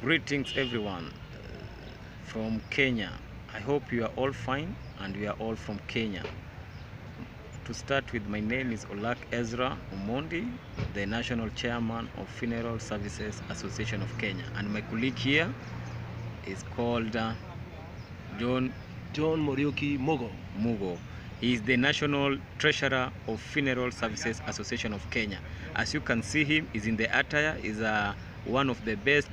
Greetings everyone from Kenya. I hope you are all fine and we are all from Kenya. To start with, my name is Olack Ezra Omondi, the National Chairman of Funeral Services Association of Kenya, and my colleague here is called John Morioki Mugo. He is the National Treasurer of Funeral Services Association of Kenya. As you can see him, is in the attire, is one of the best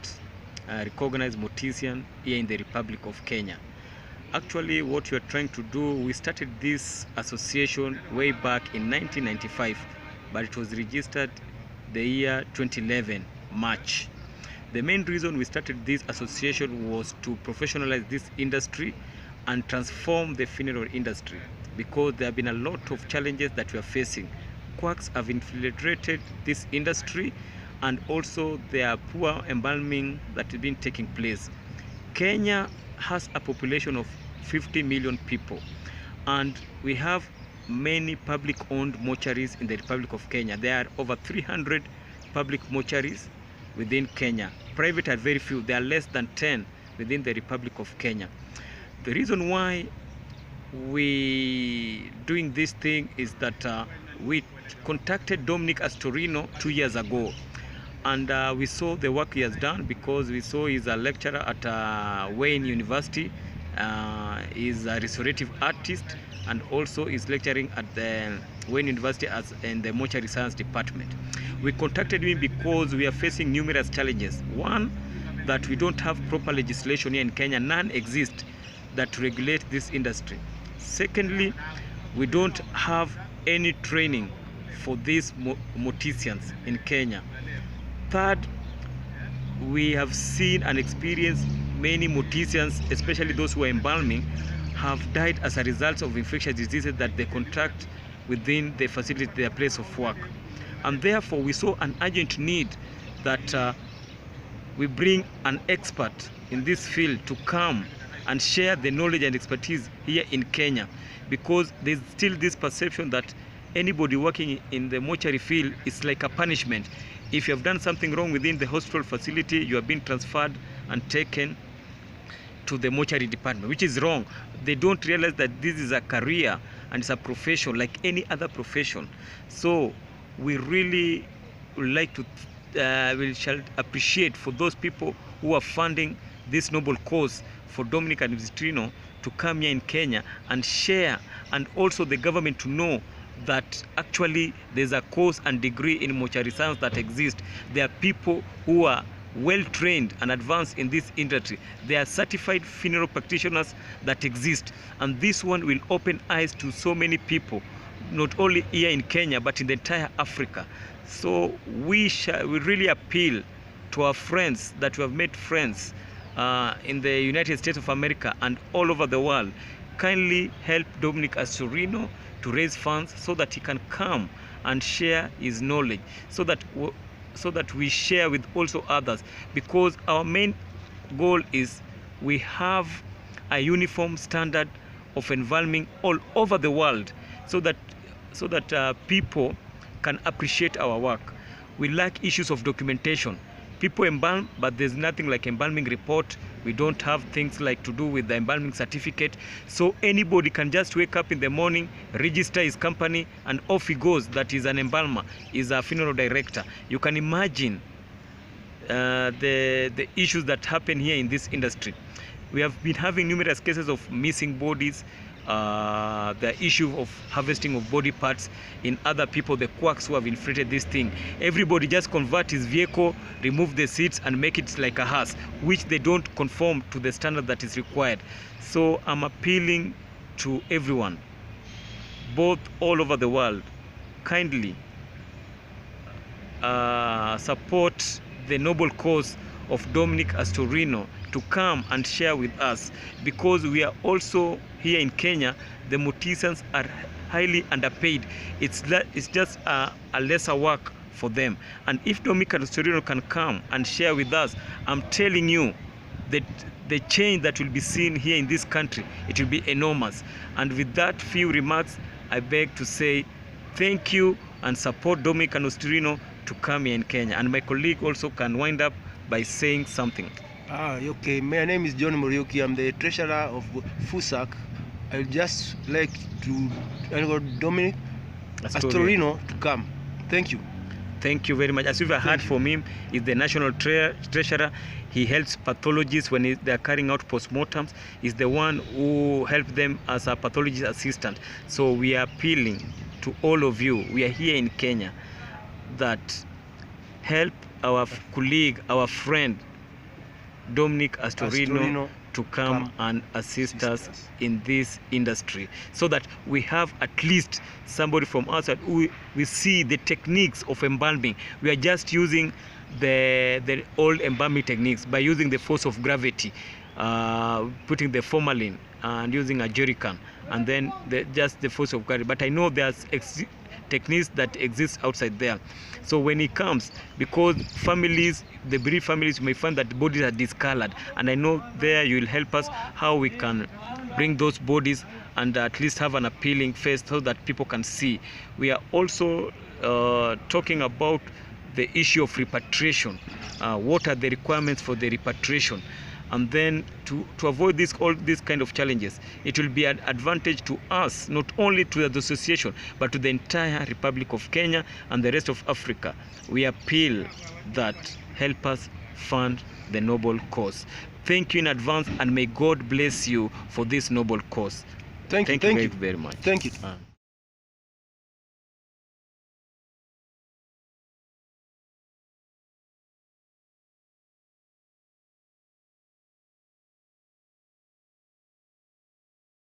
recognized mortician here in the Republic of Kenya. Actually, what we are trying to do, we started this association way back in 1995, but it was registered the year 2011, March. The main reason we started this association was to professionalize this industry and transform the funeral industry, because there have been a lot of challenges that we are facing. Quacks have infiltrated this industry, and also there are poor embalming that has been taking place. Kenya has a population of 50 million people, and we have many public-owned mortuaries in the Republic of Kenya. There are over 300 public mortuaries within Kenya. Private are very few. There are less than 10 within the Republic of Kenya. The reason why we doing this thing is that we contacted Dominic Astorino 2 years ago, and we saw the work he has done, because we saw he's a lecturer at Wayne University. He's a restorative artist, and also is lecturing at the Wayne University as in the mortuary science department. We contacted him because we are facing numerous challenges. One, that we don't have proper legislation here in Kenya. None exist that regulate this industry. Secondly, we don't have any training for these morticians in Kenya. Third, we have seen and experienced many morticians, especially those who are embalming, have died as a result of infectious diseases that they contract within the facility, their place of work. And therefore, we saw an urgent need that we bring an expert in this field to come and share the knowledge and expertise here in Kenya, because there's still this perception that anybody working in the mortuary field is like a punishment. If you have done something wrong within the hospital facility, you have been transferred and taken to the mortuary department, which is wrong. They don't realize that this is a career and it's a profession like any other profession. So we really would like to we shall appreciate for those people who are funding this noble cause for Dominic and Astorino to come here in Kenya and share, and also the government to know that actually there's a course and degree in mortuary science that exists. There are people who are well trained and advanced in this industry. There are certified funeral practitioners that exist, and this one will open eyes to so many people, not only here in Kenya but in the entire Africa. So we really appeal to our friends that we have made friends in the United States of America and all over the world. Kindly help Dominic Astorino to raise funds so that he can come and share his knowledge, so that we share with also others, because our main goal is we have a uniform standard of embalming all over the world, so that people can appreciate our work. We lack issues of documentation. People embalm, but there's nothing like embalming report. We don't have things like to do with the embalming certificate. So anybody can just wake up in the morning, register his company, and off he goes. That is an embalmer, is a funeral director. You can imagine the issues that happen here in this industry. We have been having numerous cases of missing bodies, the issue of harvesting of body parts in other people, the quacks who have infiltrated this thing. Everybody just convert his vehicle, remove the seats, and make it like a hearse, which they don't conform to the standard that is required. So I'm appealing to everyone, both all over the world, kindly support the noble cause of Dominic Astorino to come and share with us, because we are also here in Kenya, the morticians are highly underpaid. It's just a lesser work for them. And if Dominic Astorino can come and share with us, I'm telling you that the change that will be seen here in this country, it will be enormous. And with that few remarks, I beg to say thank you and support Dominic Astorino to come here in Kenya. And my colleague also can wind up by saying something. Okay. My name is John Morioki. I'm the treasurer of FUSAC. I'd just like to Dominic Astorino to come. Thank you. Thank you very much. As you've heard from him, is the national treasurer. He helps pathologists when they are carrying out postmortems. He's the one who helps them as a pathologist assistant. So we are appealing to all of you. We are here in Kenya, that help our colleague, our friend Dominic Astorino to come and assist us in this industry, so that we have at least somebody from outside who we see the techniques of embalming. We are just using the old embalming techniques by using the force of gravity, putting the formalin and using a jerry can, and then just the force of gravity. But I know there's techniques that exist outside there. So when he comes, because families, the bereaved families, may find that bodies are discolored, and I know there you will help us how we can bring those bodies and at least have an appealing face so that people can see. We are also talking about the issue of repatriation. What are the requirements for the repatriation? And then to avoid all these kind of challenges, it will be an advantage to us, not only to the association, but to the entire Republic of Kenya and the rest of Africa. We appeal that help us fund the noble cause. Thank you in advance, and may God bless you for this noble cause. Thank you very much. Thank you.